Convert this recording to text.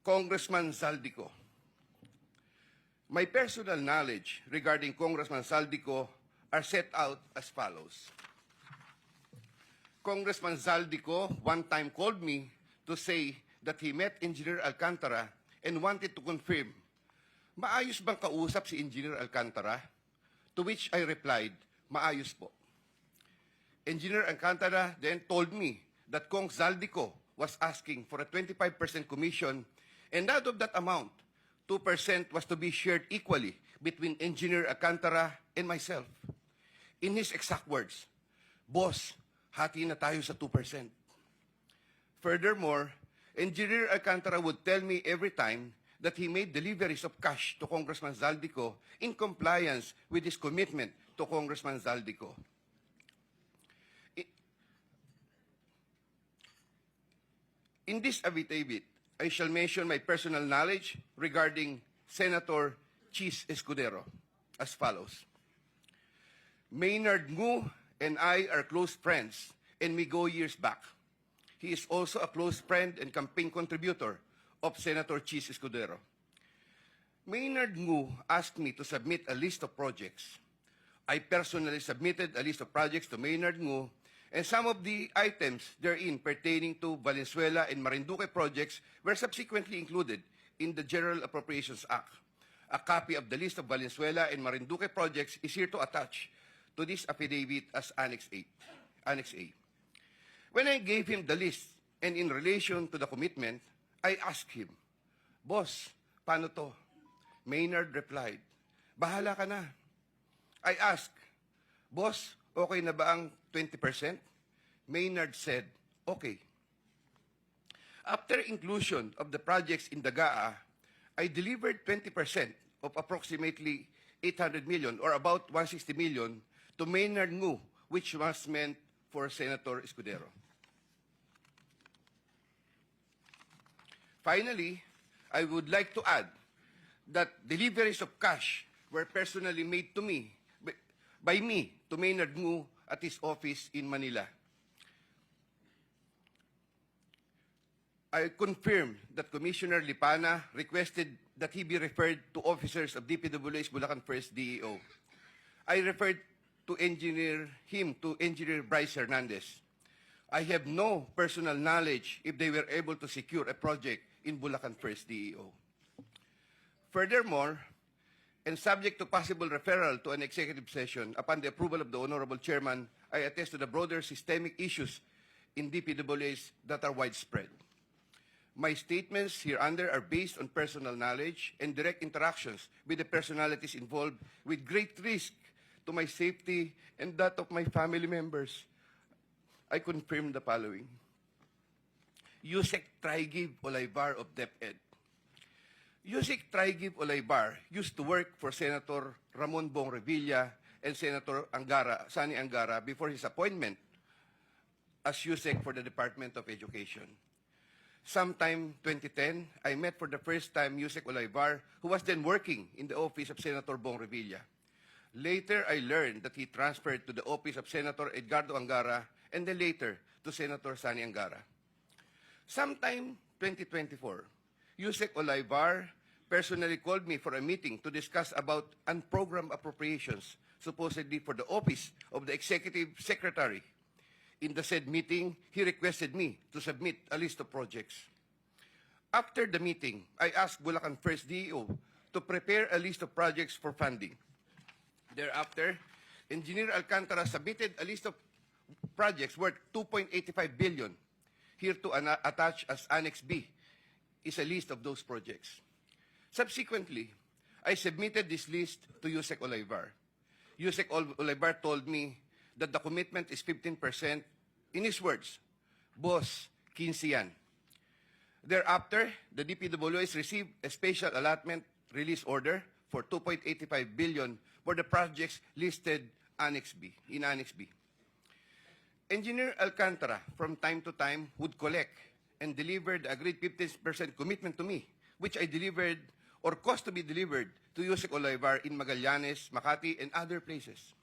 Congressman Zaldico. My personal knowledge regarding Congressman Zaldico are set out as follows. Congressman Zaldico one time called me to say that he met Engineer Alcantara and wanted to confirm, maayos bang kausap si Engineer Alcantara? To which I replied, maayos po. Engineer Alcantara then told me that Kong Zaldico was asking for a 25% commission, and out of that amount, 2% was to be shared equally between Engineer Alcantara and myself. In his exact words, boss, hati na tayo sa 2%. Furthermore, Engineer Alcantara would tell me every time that he made deliveries of cash to Congressman Zaldico in compliance with his commitment to Congressman Zaldico. In this affidavit, I shall mention my personal knowledge regarding Senator Chis Escudero as follows. Maynard Ngu and I are close friends, and we go years back. He is also a close friend and campaign contributor of Senator Chis Escudero. Maynard Ngu asked me to submit a list of projects. I personally submitted a list of projects to Maynard Ngu, and some of the items therein pertaining to Valenzuela and Marinduque projects were subsequently included in the General Appropriations Act. A copy of the list of Valenzuela and Marinduque projects is here to attach to this affidavit as Annex A. When I gave him the list and in relation to the commitment, I asked him, boss, paano to? Maynard replied, bahala ka na. I asked, boss, okay na ba ang 20%? Maynard said, okay. After inclusion of the projects in the GAA, I delivered 20% of approximately 800 million or about 160 million to Maynard Ngu, which was meant for Senator Escudero. Finally, I would like to add that deliveries of cash were personally made to me, by me, to Maynard Ngu at his office in Manila. I confirm that Commissioner Lipana requested that he be referred to officers of DPWH Bulacan First DEO. I referred to him to Engineer Bryce Hernandez. I have no personal knowledge if they were able to secure a project in Bulacan First DEO. Furthermore, and subject to possible referral to an executive session upon the approval of the Honorable Chairman, I attest to the broader systemic issues in DPWH that are widespread. My statements hereunder are based on personal knowledge and direct interactions with the personalities involved with great risk to my safety and that of my family members. I confirm the following. Yusek Trigib Olaybar of DepEd. Yusek Trigib Olaybar used to work for Senator Ramon Bong Revilla and Senator Sani Angara before his appointment as Yusek for the Department of Education. Sometime 2010, I met for the first time Yusek Olaybar, who was then working in the office of Senator Bong Revilla. Later, I learned that he transferred to the office of Senator Edgardo Angara and then later to Senator Sani Angara. Sometime 2024, Yusek Olaybar personally called me for a meeting to discuss about unprogrammed appropriations, supposedly for the office of the Executive Secretary. In the said meeting, he requested me to submit a list of projects. After the meeting, I asked Bulacan First DEO to prepare a list of projects for funding. Thereafter, Engineer Alcantara submitted a list of projects worth 2.85 billion. Here to attach as Annex B is a list of those projects. Subsequently, I submitted this list to Yusek Olaybar. Yusek Olaybar told me that the commitment is 15%. In his words, boss, 15 yan. Thereafter, the DPWH received a special allotment release order for 2.85 billion for the projects listed in Annex B. Engineer Alcantara, from time to time, would collect and deliver the agreed 15% commitment to me, which I delivered or caused to be delivered to Yusek Olaybar in Magallanes, Makati, and other places.